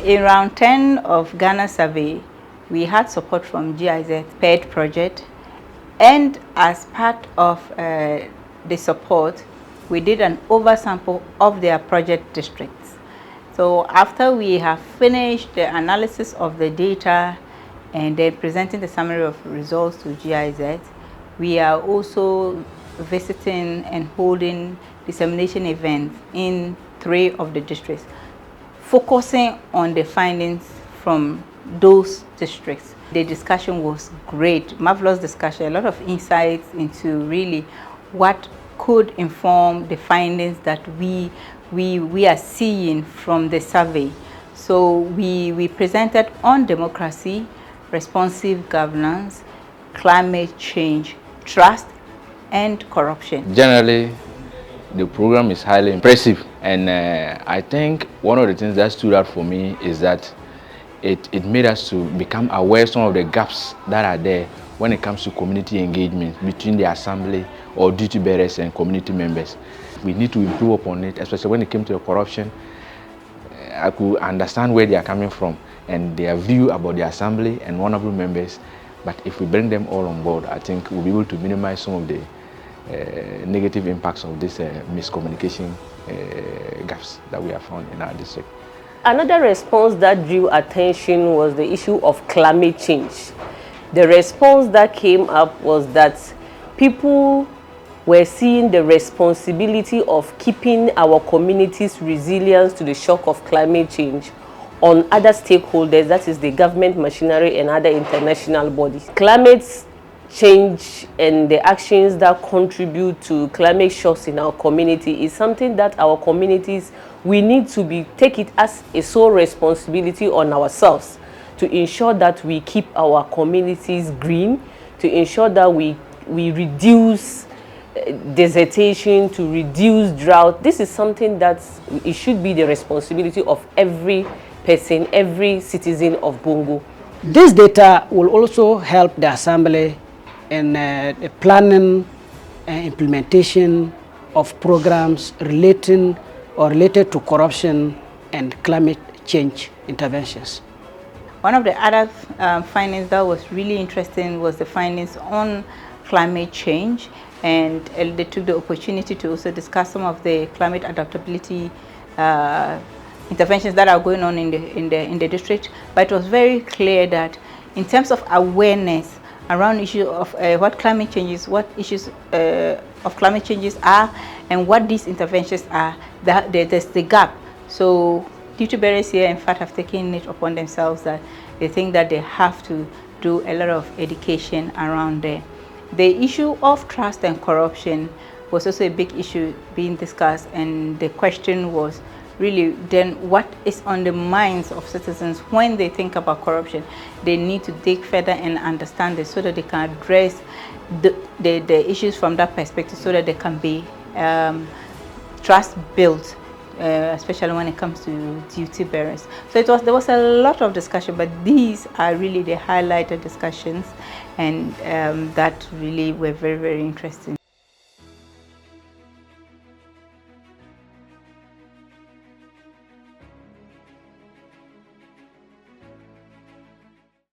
In round 10 of Ghana survey, we had support from GIZ PED project, and as part of the support, we did an oversample of their project districts. So after we have finished the analysis of the data and then presenting the summary of results to GIZ, we are also visiting and holding dissemination events in 3 of the districts, focusing on the findings from those districts. The discussion was great, marvelous discussion, a lot of insights into really what could inform the findings that we are seeing from the survey. So we presented on democracy, responsive governance, climate change, trust, and corruption. Generally, the program is highly impressive, and I think one of the things that stood out for me is that it made us to become aware of some of the gaps that are there when it comes to community engagement between the assembly or duty bearers and community members. We need to improve upon it, especially when it came to the corruption. I could understand where they are coming from and their view about the assembly and honorable members, but if we bring them all on board, I think we'll be able to minimize some of the negative impacts of this miscommunication gaps that we have found in our district. Another response that drew attention was the issue of climate change. The response that came up was that people were seeing the responsibility of keeping our communities resilient to the shock of climate change on other stakeholders, that is the government machinery and other international bodies. Climate change and the actions that contribute to climate shocks in our community is something that our communities, we need to take it as a sole responsibility on ourselves to ensure that we keep our communities green, to ensure that we reduce desertation, to reduce drought. This is something that it should be the responsibility of every person, every citizen of Bongo. This data will also help the Assembly in the planning and implementation of programs related to corruption and climate change interventions. One of the other findings that was really interesting was the findings on climate change, and they took the opportunity to also discuss some of the climate adaptability interventions that are going on in the district. But it was very clear that in terms of awareness around issue of what climate changes, what issues of climate changes are, and what these interventions are, there's the gap. So duty bearers here, in fact, have taken it upon themselves that they think that they have to do a lot of education around there. The issue of trust and corruption was also a big issue being discussed, and the question was really then what is on the minds of citizens when they think about corruption. They need to dig further and understand it so that they can address the issues from that perspective, so that there can be trust built, especially when it comes to duty bearers. So there was a lot of discussion, but these are really the highlighted discussions, and that really were very, very interesting.